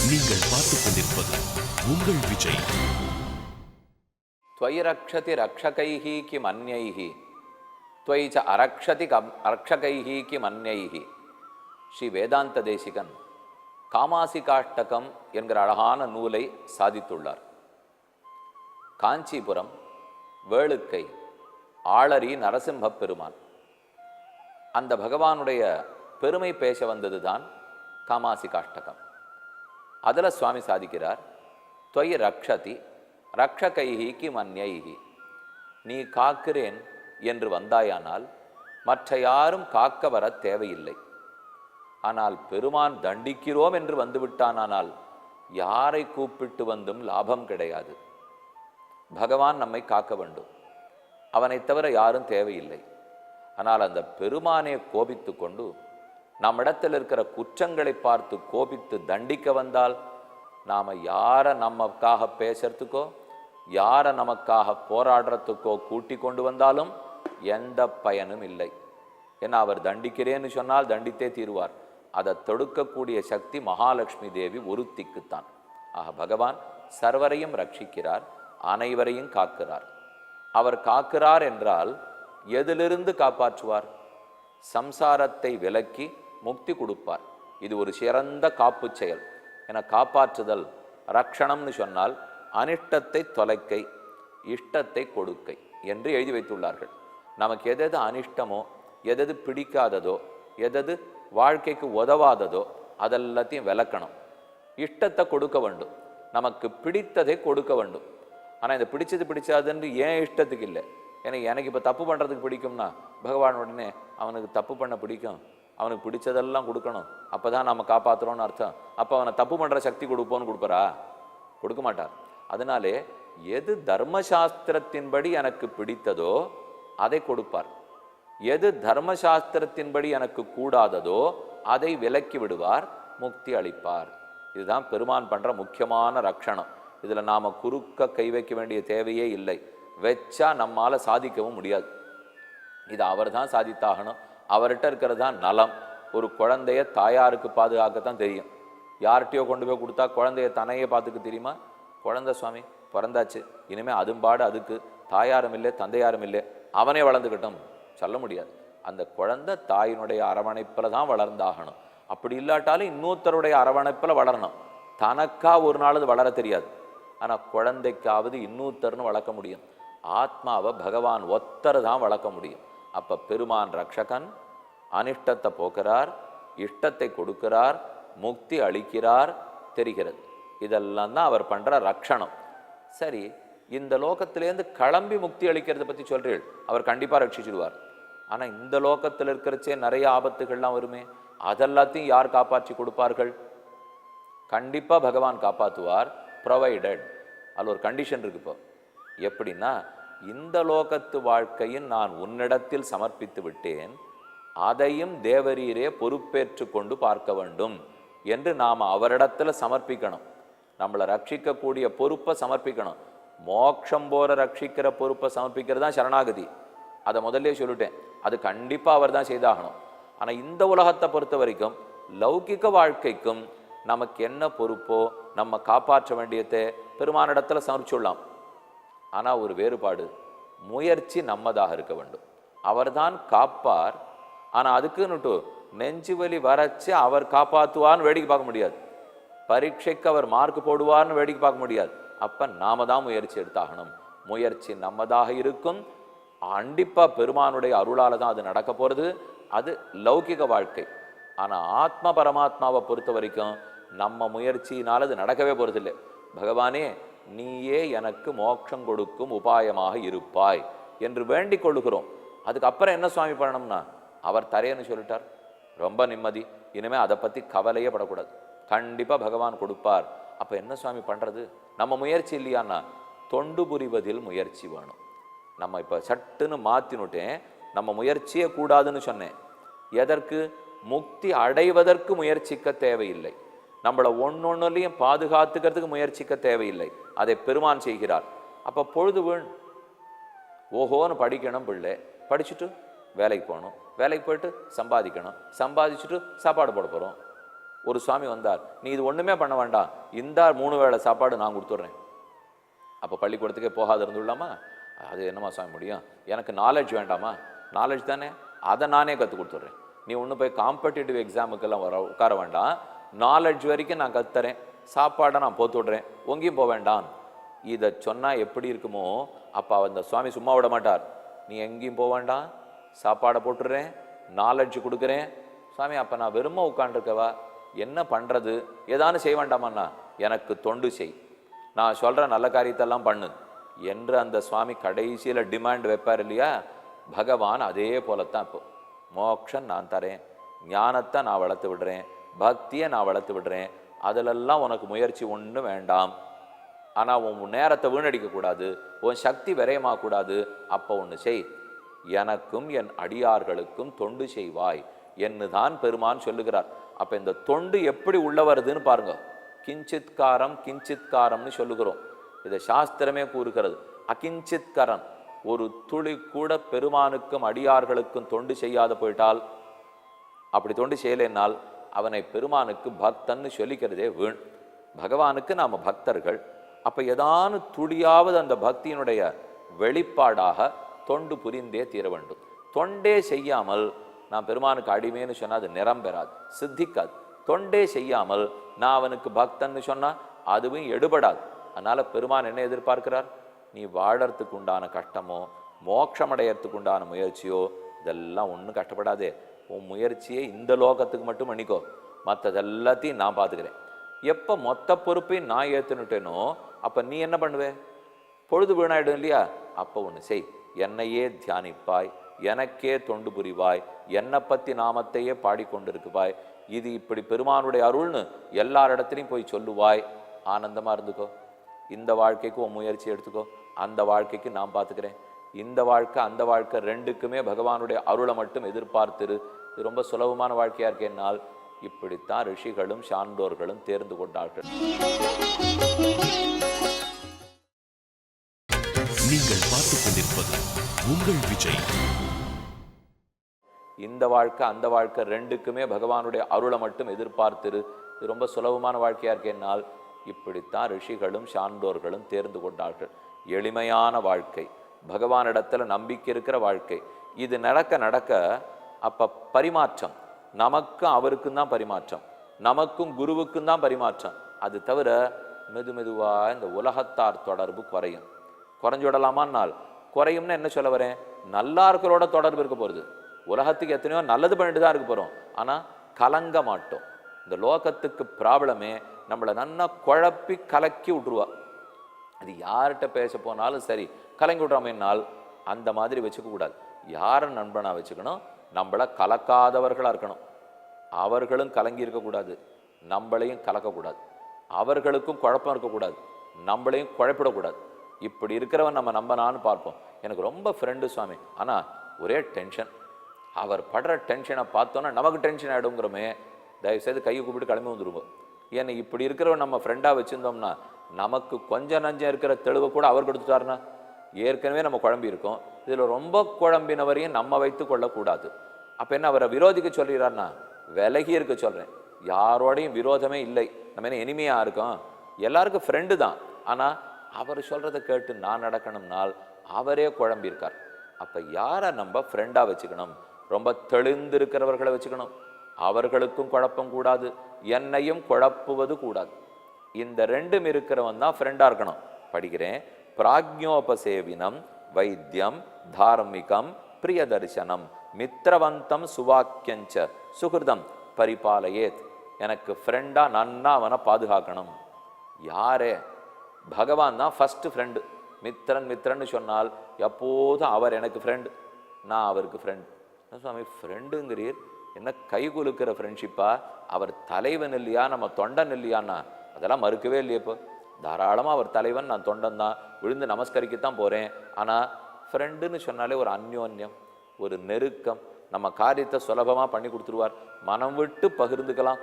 நீங்கள் பார்த்துக் கொண்டிருப்பது உங்கள் விஜய். त्वयि रक्षति रक्षकैः किमन्यैः त्वयि च அரக்ஷதி ரக்ஷகைஹி கிமன்யைஹி. ஸ்ரீ வேதாந்த தேசிகன் காமாசிகாஷ்டகம் என்கிற அழகான நூலை சாதித்துள்ளார். காஞ்சிபுரம் வேளுக்கை ஆளரி நரசிம்ம பெருமான், அந்த பகவானுடைய பெருமை பேச வந்தது தான் காமாசிகாஷ்டகம். அதில் சுவாமி சாதிக்கிறார், त्वयि ரக்ஷதி ரக்ஷகைஹி கிமன்யைஹி. நீ காக்கிறேன் என்று வந்தாயானால் மற்ற யாரும் காக்க வர தேவையில்லை. ஆனால் பெருமான் தண்டிக்கிறோம் என்று வந்துவிட்டானால் யாரை கூப்பிட்டு வந்தும் லாபம் கிடையாது. பகவான் நம்மை காக்க வேண்டும், அவனை தவிர யாரும் தேவையில்லை. ஆனால் அந்த பெருமானே கோபித்து கொண்டு நம்மிடத்தில் இருக்கிற குற்றங்களை பார்த்து கோபித்து தண்டிக்க வந்தால் நாம் யாரை நமக்காக பேசுறதுக்கோ யாரை நமக்காக போராடுறதுக்கோ கூட்டி கொண்டு வந்தாலும் எந்த பயனும் இல்லை. ஏன்னா அவர் தண்டிக்கிறேன்னு சொன்னால் தண்டித்தே தீருவார். அதை தொடுக்கக்கூடிய சக்தி மகாலட்சுமி தேவி ஒருத்திக்குத்தான். ஆக பகவான் சர்வரையும் ரட்சிக்கிறார், அனைவரையும் காக்கிறார். அவர் காக்கிறார் என்றால் எதிலிருந்து காப்பாற்றுவார்? சம்சாரத்தை விலக்கி முக்தி கொடுப்பார். இது ஒரு சிறந்த காப்பு செயல். என காப்பாற்றுதல் ரக்ஷணம்னு சொன்னால் அனிஷ்டத்தை தொலைக்கை, இஷ்டத்தை கொடுக்கை என்று எழுதி வைத்துள்ளார்கள். நமக்கு எதது அனிஷ்டமோ, எதது பிடிக்காததோ, எதது வாழ்க்கைக்கு உதவாததோ அதெல்லாத்தையும் விளக்கணும். இஷ்டத்தை கொடுக்க வேண்டும், நமக்கு பிடித்ததை கொடுக்க வேண்டும். ஆனால் இந்த பிடிச்சதுன்னு ஏன் இஷ்டத்துக்கு இல்லை. எனக்கு இப்போ தப்பு பண்ணுறதுக்கு பிடிக்கும்னா பகவான் உடனே அவனுக்கு தப்பு பண்ண பிடிக்கும், அவனுக்கு பிடிச்சதெல்லாம் கொடுக்கணும், அப்போ தான் நம்ம காப்பாற்றுறோன்னு அர்த்தம். அப்போ அவனை தப்பு பண்ணுற சக்தி கொடுப்போன்னு கொடுப்பாரா? கொடுக்க மாட்டார். அதனாலே எது தர்மசாஸ்திரத்தின்படி எனக்கு பிடித்ததோ அதை கொடுப்பார், எது தர்மசாஸ்திரத்தின்படி எனக்கு கூடாததோ அதை விலக்கி விடுவார், முக்தி அளிப்பார். இதுதான் பெருமான் பண்ணுற முக்கியமான ரக்ஷணம். இதில் நாம் குறுக்க கை வைக்க வேண்டிய தேவையே இல்லை. வச்சா நம்மால் சாதிக்கவும் முடியாது. இது அவர் தான் சாதித்தாகணும். அவர்கிட்ட இருக்கிறது தான் நலம். ஒரு குழந்தைய தாயாருக்கு பாதுகாக்கத்தான் தெரியும். யார்கிட்டையோ கொண்டு போய் கொடுத்தா குழந்தைய தன்னையே பார்த்துக்க தெரியுமா? குழந்தை சுவாமி பிறந்தாச்சு, இனிமேல் அதும்பாடு அதுக்கு, தாயாரும் இல்லை தந்தையாரும் இல்லை, அவனே வளர்ந்துக்கிட்டோம் சொல்ல முடியாது. அந்த குழந்தை தாயினுடைய அரவணைப்பில் தான் வளர்ந்தாகணும். அப்படி இல்லாட்டாலும் இன்னொருத்தருடைய அரவணைப்பில் வளரணும். தனக்கா ஒரு நாள் அது வளர தெரியாது. ஆனால் குழந்தைக்காவது இன்னொருத்தர்னு வளர்க்க முடியும். ஆத்மாவை பகவான் ஒத்தர் தான் வளர்க்க முடியும். அப்போ பெருமான் ரக்ஷகன், அனிஷ்டத்தை போக்குறார், இஷ்டத்தை கொடுக்கிறார், முக்தி அளிக்கிறார் தெரிகிறது. இதெல்லாம் தான் அவர் பண்ணுற ரக்ஷணம். சரி, இந்த லோகத்திலேருந்து கிளம்பி முக்தி அளிக்கிறத பற்றி சொல்கிறீள், அவர் கண்டிப்பாக ரட்சிச்சிடுவார். ஆனால் இந்த லோகத்தில் இருக்கிறச்சே நிறைய ஆபத்துகள்லாம் வருமே, அதெல்லாத்தையும் யார் காப்பாற்றி கொடுப்பார்கள்? கண்டிப்பாக பகவான் காப்பாற்றுவார், ப்ரொவைடட். அதில் ஒரு கண்டிஷன் இருக்கு. இப்போ எப்படின்னா, இந்த லோகத்து வாழ்க்கையின் நான் உன்னிடத்தில் சமர்ப்பித்து விட்டேன், அதையும் தேவரீரே பொறுப்பேற்று கொண்டு பார்க்க வேண்டும் என்று நாம் அவரிடத்தில் சமர்ப்பிக்கணும். நம்மளை ரட்சிக்கக்கூடிய பொறுப்பை சமர்ப்பிக்கணும். மோட்சம் போற ரட்சிக்கிற பொறுப்பை சமர்ப்பிக்கிறது தான் சரணாகதி. அதை முதல்ல சொல்லிட்டேன், அது கண்டிப்பாக அவர் தான் செய்தாகணும். ஆனால் இந்த உலகத்தை பொறுத்த வரைக்கும் லௌகிக வாழ்க்கைக்கும் நமக்கு என்ன பொறுப்போ நம்ம காப்பாற்ற வேண்டியதை பெருமானிடத்தில் சமர்ப்பிச்சுடலாம். ஆனால் ஒரு வேறுபாடு, முயற்சி நம்மதாக இருக்க வேண்டும். அவர்தான் காப்பார். ஆனால் அதுக்குன்னுட்டு நெஞ்சு வலி வரைச்சு அவர் காப்பாற்றுவார்னு வேடிக்கை பார்க்க முடியாது. பரீட்சைக்கு அவர் மார்க் போடுவார்னு வேடிக்கை பார்க்க முடியாது. அப்போ நாம தான் முயற்சி எடுத்தாகணும். முயற்சி நம்மதாக இருக்கும். கண்டிப்பாக பெருமானுடைய அருளால் தான் அது நடக்க போகிறது. அது லௌகிக வாழ்க்கை. ஆனால் ஆத்ம பரமாத்மாவை பொறுத்த வரைக்கும் நம்ம முயற்சியினால் அது நடக்கவே போகிறதில்லை. பகவானே, நீயே எனக்கு மோட்சம் கொடுக்கும் உபாயமாக இருப்பாய் என்று வேண்டிக் கொள்ளுகிறோம். அதுக்கப்புறம் என்ன சுவாமி பண்ணணும்னா, அவர் தரேன்னு சொல்லிட்டார், ரொம்ப நிம்மதி. இனிமேல் அதை பற்றி கவலையே படக்கூடாது. கண்டிப்பாக பகவான் கொடுப்பார். அப்போ என்ன சுவாமி பண்ணுறது? நம்ம முயற்சி இல்லையான்னா தொண்டு புரிவதில் முயற்சி வேணும். நம்ம இப்போ சட்டுன்னு மாற்றினுட்டேன், நம்ம முயற்சியே கூடாதுன்னு சொன்னேன். எதற்கு? முக்தி அடைவதற்கு முயற்சிக்க தேவையில்லை. நம்மளை ஒன்னொன்னுலையும் பாதுகாத்துக்கிறதுக்கு முயற்சிக்க தேவையில்லை. அதை பெருமான் செய்கிறார். அப்போ பொழுது வேணும். ஓஹோன்னு படிக்கணும், பிள்ளை படிச்சுட்டு வேலைக்கு போகணும், வேலைக்கு போயிட்டு சம்பாதிக்கணும், சம்பாதிச்சுட்டு சாப்பாடு போட போகிறோம். ஒரு சுவாமி வந்தார், நீ இது ஒண்ணுமே பண்ண வேண்டாம், இந்த 3 வேளை சாப்பாடு நான் கொடுத்துட்றேன். அப்போ பள்ளிக்கூடத்துக்கே போகாது இருந்துள்ளாமா? அது என்னமா சுவாமி முடியும்? எனக்கு நாலேஜ் வேண்டாமா? நாலேஜ் தானே, அதை நானே கற்றுக் கொடுத்துட்றேன். நீ ஒன்று போய் காம்படிட்டிவ் எக்ஸாமுக்கெல்லாம் உட்கார வேண்டாம், நாலேஜ் வரைக்கும் நான் கற்றுறேன், சாப்பாடை நான் போத்து விட்றேன், ஒங்கேயும் போக வேண்டாம். இதை சொன்னால் எப்படி இருக்குமோ, அப்போ அந்த சுவாமி சும்மா விட மாட்டார். நீ எங்கேயும் போக வேண்டாம், சாப்பாடை போட்டுடுறேன், நாலேஜ் கொடுக்குறேன். சுவாமி அப்போ நான் வெறுமை உட்காண்டிருக்கவா, என்ன பண்ணுறது, ஏதானு செய்ய வேண்டாமண்ணா, எனக்கு தொண்டு செய், நான் சொல்கிற நல்ல காரியத்தெல்லாம் பண்ணு என்று அந்த சுவாமி கடைசியில் டிமாண்ட் வைப்பார் இல்லையா? பகவான் அதே போலத்தான். இப்போ மோட்சம் நான் தரேன், ஞானத்தை நான் வளர்த்து விடுறேன், பக்தியை நான் வளர்த்து விடுறேன், அதிலெல்லாம் உனக்கு முயற்சி ஒன்றும் வேண்டாம். ஆனால் உன் நேரத்தை வீணடிக்கக்கூடாது, உன் சக்தி விரயமாகக்கூடாது. அப்போ ஒன்று செய், எனக்கும் என் அடியார்களுக்கும் தொண்டு செய்வாய் என்று தான் பெருமான் சொல்லுகிறார். அப்போ இந்த தொண்டு எப்படி உள்ள வருதுன்னு பாருங்க. கிஞ்சித்காரம் கிஞ்சித்காரம்னு சொல்லுகிறோம், இதை சாஸ்திரமே கூறுகிறது. அகிஞ்சித்கரன், ஒரு துளி கூட பெருமானுக்கும் அடியார்களுக்கும் தொண்டு செய்யாத போயிட்டால், அப்படி தொண்டு செய்யலைன்னால் அவனை பெருமானுக்கு பக்தன்னு சொல்லிக்கிறதே வீண். பகவானுக்கு நாம் பக்தர்கள். அப்போ ஏதானு துளியாவது அந்த பக்தியினுடைய வெளிப்பாடாக தொண்டு புரிந்தே தீர வேண்டும். தொண்டே செய்யாமல் நான் பெருமானுக்கு அடிமைன்னு சொன்னால் அது நிறம் பெறாது, சித்திக்காது. தொண்டே செய்யாமல் நான் அவனுக்கு பக்தன்னு சொன்னால் அதுவும் எடுபடாது. அதனால் பெருமான் என்ன எதிர்பார்க்கிறார்? நீ வாழறதுக்கு உண்டான கஷ்டமோ மோட்சம் அடையறதுக்கு உண்டான முயற்சியோ இதெல்லாம் ஒன்றும் கஷ்டப்படாதே. உன் முயற்சியை இந்த லோகத்துக்கு மட்டும் பண்ணிக்கோ, மற்றதெல்லாத்தையும் நான் பார்த்துக்கிறேன். எப்போ மொத்த பொறுப்பையும் நான் ஏற்றுனுட்டேனோ அப்போ நீ என்ன பண்ணுவே? பொழுது வீணாயிடும் இல்லையா? அப்போ ஒன்று செய், என்னையே தியானிப்பாய், எனக்கே தொண்டு புரிவாய், என்னை பற்றி நாமத்தையே பாடிக்கொண்டிருக்குவாய். இது இப்படி பெருமானுடைய அருள்னு எல்லாரிடத்துலையும் போய் சொல்லுவாய். ஆனந்தமாக இருந்துக்கோ. இந்த வாழ்க்கைக்கு உன் முயற்சி எடுத்துக்கோ, அந்த வாழ்க்கைக்கு நான் பார்த்துக்கிறேன். இந்த வாழ்க்கை அந்த வாழ்க்கை ரெண்டுக்குமே பகவானுடைய அருளை மட்டும் எதிர்பார்த்துரு. இது ரொம்ப சுலபமான வாழ்க்கையாக இருக்கேன்னால் இப்படித்தான் ரிஷிகளும் சான்றோர்களும் தேர்ந்து கொண்டார்கள். நீங்கள் பார்த்துக் கொண்டிருப்பது உங்கள் விஜய். இந்த வாழ்க்கை அந்த வாழ்க்கை ரெண்டுக்குமே பகவானுடைய அருளை மட்டும் எதிர்பார்த்துரு. இது ரொம்ப சுலபமான வாழ்க்கையாக இருக்கேன்னால் இப்படித்தான் ரிஷிகளும் சான்றோர்களும் தேர்ந்து கொண்டார்கள். எளிமையான வாழ்க்கை, பகவானிடத்தில் நம்பிக்கை இருக்கிற வாழ்க்கை. இது நடக்க நடக்க அப்போ பரிமாற்றம், நமக்கும் அவருக்கும் தான் பரிமாற்றம், நமக்கும் குருவுக்கும் தான் பரிமாற்றம். அது தவிர மெதுவாக இந்த உலகத்தார் தொடர்பு குறையும். குறைஞ்சுவிடலாமான்னால் குறையும்னு என்ன சொல்ல வரேன்? நல்லா இருக்கிறோட தொடர்பு இருக்க போகிறது. உலகத்துக்கு எத்தனையோ நல்லது பண்ணிட்டு தான் இருக்க போகிறோம், ஆனால் கலங்க மாட்டோம். இந்த லோகத்துக்கு ப்ராப்ளமே நம்மளை நன்னா குழப்பி கலக்கி விட்ருவா. அது யார்கிட்ட பேச போனாலும் சரி கலங்கி விட்றாமேனால் அந்த மாதிரி வச்சுக்கக்கூடாது. யாரை நண்பனாக வச்சுக்கணும்? நம்மளை கலக்காதவர்களாக இருக்கணும். அவர்களும் கலங்கி இருக்கக்கூடாது, நம்மளையும் கலக்கக்கூடாது. அவர்களுக்கும் குழப்பம் இருக்கக்கூடாது, நம்மளையும் குழப்பிடக்கூடாது. இப்படி இருக்கிறவன் நம்ம நம்பனான்னு பார்ப்போம். எனக்கு ரொம்ப ஃப்ரெண்டு சுவாமி, ஆனால் ஒரே டென்ஷன். அவர் படுற டென்ஷனை பார்த்தோன்னா நமக்கு டென்ஷன் ஆகிடுங்கிறோமே. தயவுசெய்து கையை கூப்பிட்டு கிளம்பி வந்துருவோம். ஏன்னா இப்படி இருக்கிறவன் நம்ம ஃப்ரெண்டாக வச்சுருந்தோம்னா நமக்கு கொஞ்சம் நஞ்சம் இருக்கிற தெளிவை கூட அவர் கொடுத்துட்டாருன்னா ஏற்கனவே நம்ம குழம்பி இருக்கோம். இதில் ரொம்ப குழம்பினவரையும் நம்ம வைத்து கொள்ளக்கூடாது. அப்போ என்ன அவரை விரோதிக்க சொல்கிறார்னா விலகி இருக்க சொல்கிறேன். யாரோடையும் விரோதமே இல்லை, நம்ம என்ன இனிமையாக இருக்கோம், எல்லாருக்கும் ஃப்ரெண்டு தான். ஆனால் அவர் சொல்கிறத கேட்டு நான் நடக்கணும்னால் அவரே குழம்பியிருக்கார். அப்போ யாரை நம்ம ஃப்ரெண்டாக வச்சுக்கணும்? ரொம்ப தெளிந்திருக்கிறவர்களை வச்சுக்கணும். அவர்களுக்கும் குழப்பம் கூடாது, என்னையும் குழப்புவது கூடாது. இந்த ரெண்டும் இருக்கிறவன் தான் ஃப்ரெண்டாக இருக்கணும். படிக்கிறேன். பிராக்ஞோபசேவினம் வைத்தியம் தார்மிகம் பிரியதர்சனம் மித்திரவந்தம் சுவாக்கியஞ்ச சுகிருதம் பரிபாலயேத். எனக்கு ஃப்ரெண்டாக நன்னா அவனை பாதுகாக்கணும். யாரே? பகவான் தான் ஃபஸ்ட்டு ஃப்ரெண்டு. மித்திரன்னு சொன்னால் எப்போதும் அவர் எனக்கு ஃப்ரெண்டு, நான் அவருக்கு ஃப்ரெண்டு. சுவாமி ஃப்ரெண்டுங்கிறீர், என்ன கை குலுக்கிற ஃப்ரெண்ட்ஷிப்பா? அவர் தலைவன் இல்லையா, நம்ம தொண்டன் இல்லையான்னா அதெல்லாம் மறுக்கவே இல்லையே. இப்போ தாராளமாக அவர் தலைவன், நான் தொண்டன் தான், விழுந்து நமஸ்கரிக்கத்தான் போகிறேன். ஆனால் ஃப்ரெண்டுன்னு சொன்னாலே ஒரு அந்யோன்யம், ஒரு நெருக்கம், நம்ம காரியத்தை சுலபமாக பண்ணி கொடுத்துருவார். மனம் விட்டு பகிர்ந்துக்கலாம்,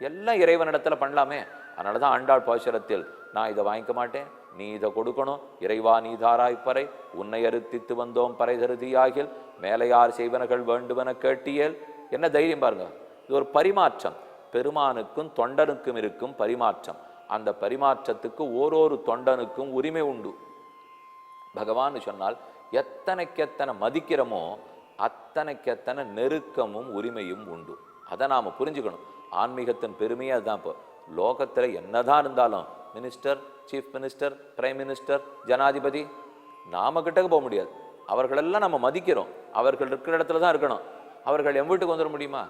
எல்லாம் இறைவனிடத்தில் பண்ணலாமே. அதனால தான் ஆண்டாள் பாசுரத்தில் நான் இதை வாங்கிக்க மாட்டேன், நீ இதை கொடுக்கணும், இறைவா நீ தாராய்ப்பறை, உன்னை அறுத்தித்து வந்தோம் பறை தருதியாகில் மேலையார் செய்வனகள் வேண்டுவன கேட்டியல். என்ன தைரியம் பாருங்க! இது ஒரு பரிமாற்றம். பெருமானுக்கும் தொண்டனுக்கும் இருக்கும் பரிமாற்றம். அந்த பரிமாற்றத்துக்கு ஓரொரு தொண்டனுக்கும் உரிமை உண்டு. பகவான் சொன்னால் எத்தனைக்கெத்தனை மதிக்கிறோமோ அத்தனைக்கெத்தனை நெருக்கமும் உரிமையும் உண்டு. அதை நாம் புரிஞ்சுக்கணும். ஆன்மீகத்தின் பெருமையே அதுதான். இப்போ லோகத்தில் என்னதான் இருந்தாலும் minister, chief minister, prime minister, ஜனாதிபதி, நாம கிட்டக்கு போக முடியாது. அவர்களெல்லாம் நம்ம மதிக்கிறோம். அவர்கள் இருக்கிற இடத்துல தான் இருக்கணும். அவர்கள் என் வீட்டுக்கு வந்துட முடியுமா?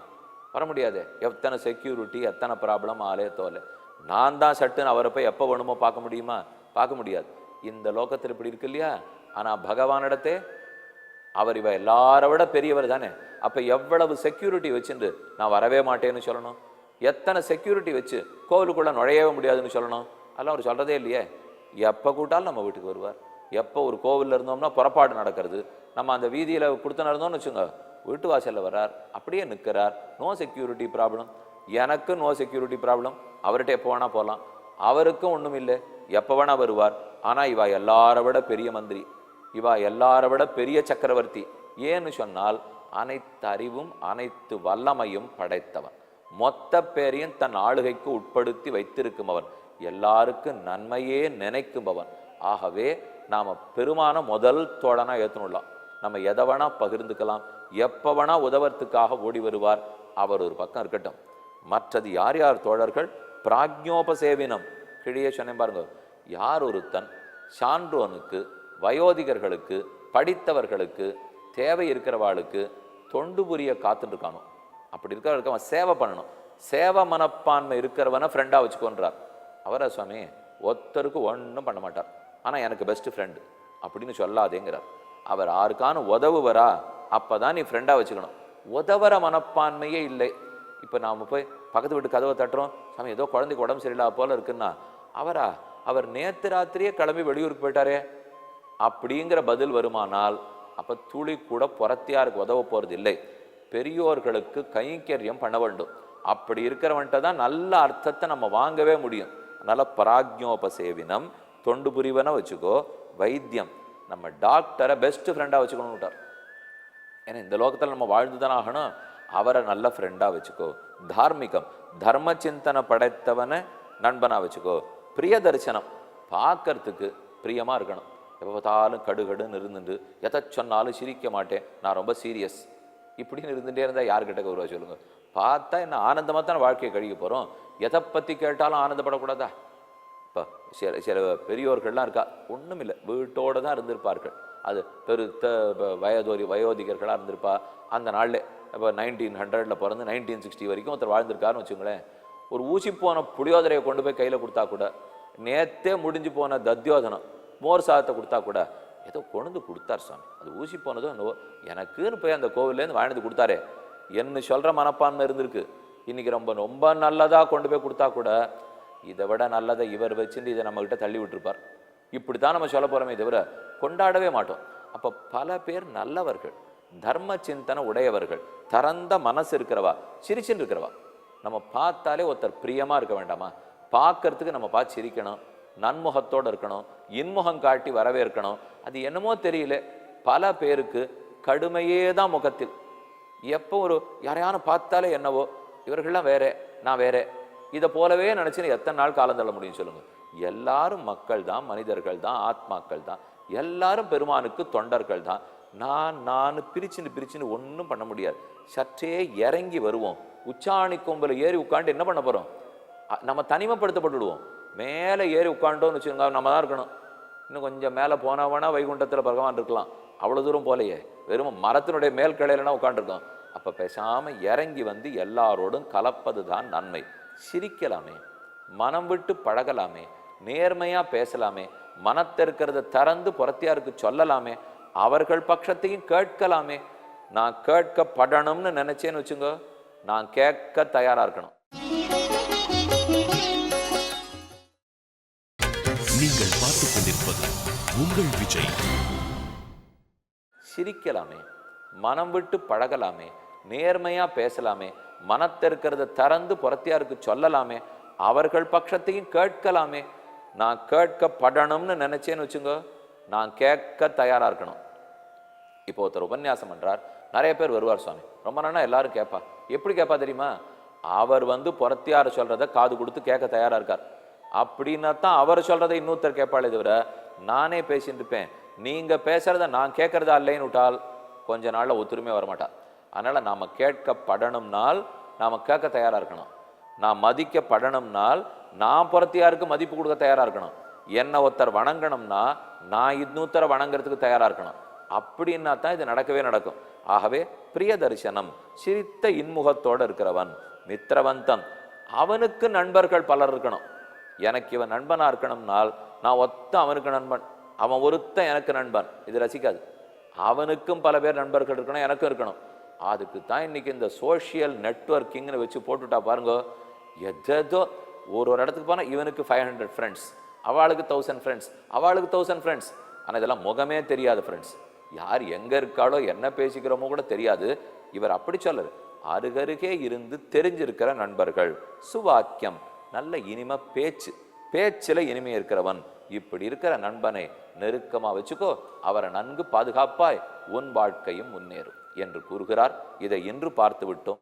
வர முடியாது. எத்தனை செக்யூரிட்டி, எத்தனை ப்ராப்ளம், ஆலே தோலை. நான் தான் சட்டுன்னு அவரை போய் எப்போ வேணுமோ பார்க்க முடியுமா? பார்க்க முடியாது. இந்த லோகத்தில் இப்படி இருக்கு இல்லையா? ஆனால் பகவானிடத்தே அவர் இவ எல்லார விட பெரியவர் தானே. அப்போ எவ்வளவு செக்யூரிட்டி வச்சுட்டு நான் வரவே மாட்டேன்னு சொல்லணும்? எத்தனை செக்யூரிட்டி வச்சு கோவிலுக்குள்ளே நுழையவே முடியாதுன்னு சொல்லணும்? அதெல்லாம் அவர் சொல்கிறதே இல்லையே. எப்போ கூட்டாலும் நம்ம வீட்டுக்கு வருவார். எப்போ ஒரு கோவிலில் இருந்தோம்னா புறப்பாடு நடக்கிறது, நம்ம அந்த வீதியில் கொடுத்து நடந்தோம்னு வச்சுங்க, வீட்டு வாசலில் வர்றார், அப்படியே நிற்கிறார். No security problem. எனக்கு நோ செக்யூரிட்டி ப்ராப்ளம். அவர்கிட்ட எப்போ வேணால் போகலாம். அவருக்கும் ஒன்றும் இல்லை, எப்போ வேணால் வருவார். ஆனால் இவா எல்லாரை விட பெரிய மந்திரி, இவா எல்லாரை விட பெரிய சக்கரவர்த்தி. ஏன்னு சொன்னால் அனைத்து அறிவும் அனைத்து வல்லமையும் படைத்தவன், மொத்த பேரையும் தன் ஆளுகைக்கு உட்படுத்தி வைத்திருக்கும் அவன், எல்லாருக்கும் நன்மையே நினைக்கும்பவன். ஆகவே நாம் பெருமான முதல் தோழனா ஏற்றுனுடலாம். நம்ம எதை வேணா பகிர்ந்துக்கலாம், எப்போ வேணா உதவத்துக்காக ஓடி வருவார். அவர் ஒரு பக்கம் இருக்கட்டும். மற்றது யார் யார் தோழர்கள்? பிராக்ஞோபசேவினம். கிழியே சொன்னேன் பாருங்க. யார் ஒருத்தன் சான்றோனுக்கு, வயோதிகர்களுக்கு, படித்தவர்களுக்கு, தேவை இருக்கிறவாளுக்கு தொண்டு புரிய காத்துட்டு இருக்கானோ, அப்படி இருக்கிறவர்களுக்கு அவன் சேவை பண்ணணும். சேவை மனப்பான்மை இருக்கிறவனை ஃப்ரெண்டாக வச்சுக்கோன்றார். அவரை சுவாமி ஒருத்தருக்கு ஒன்றும் பண்ண மாட்டார், ஆனால் எனக்கு பெஸ்ட் ஃப்ரெண்டு அப்படின்னு சொல்லாதேங்கிறார். அவர் யாருக்கான உதவுவரா, அப்போ தான் நீ ஃப்ரெண்டாக வச்சுக்கணும். உதவுற மனப்பான்மையே இல்லை. இப்போ நாம் போய் பக்கத்து வீட்டு கதவை தட்டுறோம், சாமி ஏதோ குழந்தைக்கு உடம்பு சரியில்லா போல இருக்குன்னா, அவர் நேற்று ராத்திரியே கிளம்பி வெளியூருக்கு போயிட்டாரே அப்படிங்கிற பதில் வருமானால், அப்போ துளி கூட புறத்தியாருக்கு உதவ போகிறது இல்லை. பெரியோர்களுக்கு கைங்கரியம் பண்ண வேண்டும். அப்படி இருக்கிறவன்ட்ட தான் நல்ல அர்த்தத்தை நம்ம வாங்கவே முடியும். அதனால் பராக்ஞோபசேவினம், தொண்டு புரிவனை வச்சுக்கோ. வைத்தியம், நம்ம டாக்டரை பெஸ்ட் ஃப்ரெண்டாக வச்சுக்கணும்னு விட்டார். ஏன்னா இந்த லோகத்தில் நம்ம வாழ்ந்து தானே ஆகணும். அவரை நல்ல ஃப்ரெண்டாக வச்சுக்கோ. தார்மிகம், தர்ம சிந்தனை படைத்தவனை நண்பனாக வச்சுக்கோ. பிரிய தரிசனம், பார்க்கறதுக்கு பிரியமாக இருக்கணும். எப்போ பார்த்தாலும் கடுகடுன்னு இருந்துட்டு எதை சொன்னாலும் சிரிக்க மாட்டேன், நான் ரொம்ப சீரியஸ் இப்படின்னு இருந்துகிட்டே இருந்தால் யார்கிட்ட கௌரவ சொல்லுங்கள்? பார்த்தா என்ன ஆனந்தமாக தான் வாழ்க்கையை கழிக்க போகிறோம். எதை பற்றி கேட்டாலும் ஆனந்தப்படக்கூடாதா? இப்போ சில பெரியோர்கள்லாம் இருக்கா, ஒன்றும் இல்லை, வீட்டோடு தான் இருந்திருப்பார்கள். அது பெருத்த வயோதிகர்களாக இருந்திருப்பா. அந்த நாளில் இப்போ 1900 பிறந்து 1960 வரைக்கும் ஒருத்தர் வாழ்ந்திருக்காருன்னு வச்சுங்களேன். ஒரு ஊசி போன புளியோதரையை கொண்டு போய் கையில் கொடுத்தா கூட, நேற்றே முடிஞ்சு போன தத்யோதனம் மோர் சாதத்தை கொடுத்தா கூட, ஏதோ கொண்டு கொடுத்தார் சாமி, அது ஊசி போனதோ என்னவோ, எனக்குன்னு போய் அந்த கோவிலேருந்து வாழ்ந்து கொடுத்தாரே என்ன சொல்கிற மனப்பான்மை இருந்திருக்கு. இன்றைக்கி ரொம்ப ரொம்ப நல்லதாக கொண்டு போய் கொடுத்தா கூட, இதை விட நல்லதை இவர் வச்சுட்டு இதை நம்மக்கிட்ட தள்ளி விட்டுருப்பார். இப்படி தான் நம்ம சொல்ல போகிறோமே தவிர கொண்டாடவே மாட்டோம். அப்போ பல பேர் நல்லவர்கள், தர்ம சிந்தனை உடையவர்கள், திறந்த மனசு இருக்கிறவா, சிரிச்சுன்னு இருக்கிறவா. நம்ம பார்த்தாலே ஒருத்தர் பிரியமாக இருக்க வேண்டாமா? பார்க்கறதுக்கு நம்ம பார்த்து சிரிக்கணும், நன்முகத்தோடு இருக்கணும், இன்முகம் காட்டி வரவேற்கணும். அது என்னமோ தெரியல, பல பேருக்கு கடுமையே தான் முகத்தில். எப்போ ஒரு யாரையான பார்த்தாலே என்னவோ, இவர்கள்லாம் வேற, நான் வேற, இதை போலவே நினச்சின்னு எத்தனை நாள் காலம் தள்ள முடியும் சொல்லுங்கள்? எல்லாரும் மக்கள் தான், மனிதர்கள் தான், ஆத்மாக்கள் தான், எல்லாரும் பெருமானுக்கு தொண்டர்கள் தான். நான் பிரிச்சுன்னு ஒன்றும் பண்ண முடியாது. சற்றே இறங்கி வருவோம். உச்சாணி கொம்பில் ஏறி உட்காந்து என்ன பண்ண போகிறோம்? நம்ம தனிமைப்படுத்தப்பட்டுடுவோம். மேலே ஏறி உட்காண்டோன்னு வச்சுக்கோங்க, நம்ம தான் இருக்கணும். இன்னும் கொஞ்சம் மேலே போனவனா வைகுண்டத்தில் பகவான் இருக்கலாம். அவ்வளோ தூரம் போலையே, வெறும் மரத்தினுடைய மேல் கிளையிலனா உட்காந்துருக்கோம். அப்போ பேசாமல் இறங்கி வந்து எல்லாரோடும் கலப்பது தான் நன்மை. சிரிக்கலாமே, மனம் விட்டு பழகலாமே, நேர்மையாக பேசலாமே, மனத்தை இருக்கிறத திறந்து புறத்தியாருக்கு சொல்லலாமே, அவர்கள் பட்சத்தையும் கேட்கலாமே. நான் கேட்கப்படணும்னு நினைச்சேன்னு வச்சுங்க, நான் கேட்க தயாரா இருக்கணும். நீங்கள் பார்த்துக் கொண்டிருப்பது உங்கள் விஜய். சிரிக்கலாமே, மனம் விட்டு பழகலாமே, நேர்மையா பேசலாமே, மனத்தை இருக்கிறத திறந்து புறத்தியாருக்கு சொல்லலாமே, அவர்கள் பட்சத்தையும் கேட்கலாமே. நான் கேட்கப்படணும்னு நினைச்சேன்னு வச்சுங்க, நான் கேட்க தயாரா இருக்கணும். இப்போ ஒருத்தர் உபன்யாசம் பண்றார், நிறைய பேர் வருவார் சுவாமி, ரொம்ப நாளா எல்லாரும் கேட்பா. எப்படி கேட்பா தெரியுமா? அவர் புறத்தியார் சொல்றதை காது கொடுத்து கேட்க தயாரா இருக்கார். அப்படின்னா தான் அவர் சொல்றதை இன்னொருத்தர் கேட்பாளே தவிர நானே பேசிட்டு இருப்பேன் நீங்க பேசுறத நான் கேட்கறதா இல்லைன்னு விட்டால் கொஞ்ச நாள்ல ஒத்துருமே வரமாட்டா. அதனால நாம கேட்கப்படணும்னால் நாம கேட்க தயாரா இருக்கணும். நான் மதிக்கப்படணும்னால் நான் புறத்தியாருக்கு மதிப்பு கொடுக்க தயாரா இருக்கணும். என்ன ஒருத்தர் வணங்கணும்னா நான் இன்னொருத்தரை வணங்குறதுக்கு தயாரா இருக்கணும். அப்படின்னா தான் இது நடக்கவே நடக்கும். ஆகவே பிரிய தரிசனம், சிரித்த இன்முகத்தோடு இருக்கிறவன், மித்திரவந்தன், அவனுக்கு நண்பர்கள் பலர் இருக்கணும். எனக்கு இவன் நண்பனா இருக்கணும்னால் நான் ஒத்த அவனுக்கு நண்பன், அவன் ஒருத்தன் எனக்கு நண்பன், இது ரசிக்காது. அவனுக்கும் பல பேர் நண்பர்கள் இருக்கணும், எனக்கும் இருக்கணும். அதுக்கு தான் இன்னைக்கு இந்த சோஷியல் நெட்வொர்க்கிங்னு வச்சு போட்டுட்டா பாருங்க. எதோ ஒரு இடத்துக்கு போனால் இவனுக்கு 500 ஃப்ரெண்ட்ஸ், அவளுக்கு 1000 ஃப்ரெண்ட்ஸ், அவளுக்கு 1000 ஃப்ரெண்ட்ஸ். ஆனால் இதெல்லாம் முகமே தெரியாது ஃப்ரெண்ட்ஸ். யார் எங்கே இருக்காளோ என்ன பேசிக்கிறோமோ கூட தெரியாது. இவர் அப்படி சொல்லரு, அருகருகே இருந்து தெரிஞ்சிருக்கிற நண்பர்கள். சுவாக்கியம், நல்ல இனிமை பேச்சு, பேச்சில் இனிமை இருக்கிறவன். இப்படி இருக்கிற நண்பனை நெருக்கமாக வச்சுக்கோ, அவரை நன்கு பாதுகாப்பாய், உன் வாழ்க்கையும் முன்னேறும் என்று கூறுகிறார். இதை இன்று பார்த்து விட்டோம்.